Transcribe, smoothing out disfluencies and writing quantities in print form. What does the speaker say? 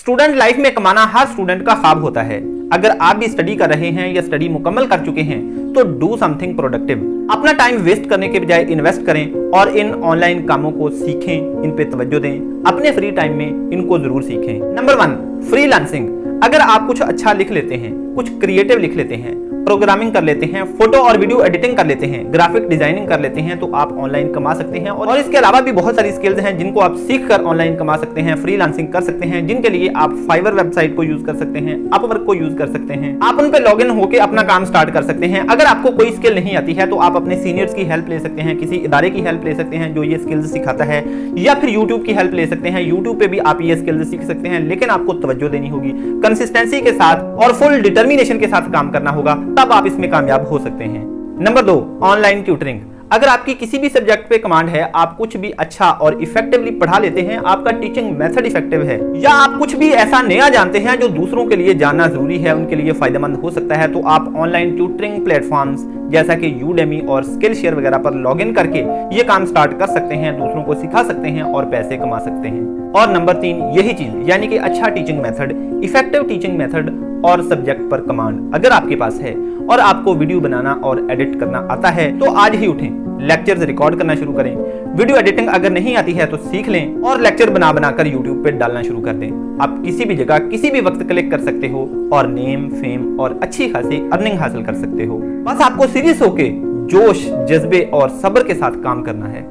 Student life में कमाना हर student का ख्वाब होता है। अगर आप भी स्टडी कर रहे हैं या स्टडी मुकम्मल कर चुके हैं तो डू समथिंग प्रोडक्टिव। अपना टाइम वेस्ट करने के बजाय इन्वेस्ट करें और इन ऑनलाइन कामों को सीखें, इन पे तवज्जो दें। अपने फ्री टाइम में इनको जरूर सीखें। Number 1, freelancing. अगर आप कुछ अच्छा लिख लेते हैं, कुछ क्रिएटिव लिख लेते हैं, प्रोग्रामिंग कर लेते हैं, फोटो और वीडियो एडिटिंग कर लेते हैं, ग्राफिक डिजाइनिंग कर लेते हैं, तो आप ऑनलाइन कमा सकते हैं। और इसके अलावा भी बहुत सारी स्किल्स हैं जिनको आप सीख कर ऑनलाइन कमा सकते हैं, फ्रीलांसिंग कर सकते हैं, जिनके लिए आप फाइवर वेबसाइट को यूज कर सकते हैं, अपवर्क को यूज कर सकते हैं। आप उन पे लॉग इन होकर अपना काम स्टार्ट कर सकते हैं। अगर आपको कोई स्किल नहीं आती है तो आप अपने सीनियर्स की हेल्प ले सकते हैं, किसी इदारे की हेल्प ले सकते हैं जो ये स्किल्स सिखाता है, या फिर यूट्यूब की हेल्प ले सकते हैं। यूट्यूब पे भी आप ये स्किल्स सीख सकते हैं, लेकिन आपको तवज्जो देनी होगी, कंसिस्टेंसी के साथ और फुल डिटर्मिनेशन के साथ काम करना होगा, तब आप इसमें कामयाब हो सकते हैं। Number 2, online tutoring. अगर आपकी किसी भी सब्जेक्ट पे कमांड है, आप कुछ भी अच्छा और इफेक्टिवली पढ़ा लेते हैं, आपका टीचिंग मेथड इफेक्टिव है, या आप कुछ भी ऐसा नया जानते हैं जो दूसरों के लिए जानना जरूरी है, उनके लिए फायदेमंद हो सकता है, तो आप ऑनलाइन ट्यूटरिंग प्लेटफॉर्म्स जैसा कि यूडेमी और स्किल शेयर वगैरह पर लॉगिन करके ये काम स्टार्ट कर सकते हैं, दूसरों को सिखा सकते हैं और पैसे कमा सकते हैं। और नंबर 3, यही चीज यानी कि अच्छा teaching method, effective teaching method और सब्जेक्ट पर कमांड अगर आपके पास है और आपको वीडियो बनाना और एडिट करना आता है तो आज ही उठें, लेक्चर्स रिकॉर्ड करना शुरू करें। वीडियो एडिटिंग अगर नहीं आती है तो सीख लें और लेक्चर बना बनाकर यूट्यूब पे डालना शुरू कर दें। आप किसी भी जगह किसी भी वक्त क्लिक कर सकते हो और नेम, फेम और अच्छी खासी अर्निंग हासिल कर सकते हो। बस आपको सीरियस होके जोश, जज्बे और सब्र के साथ काम करना है।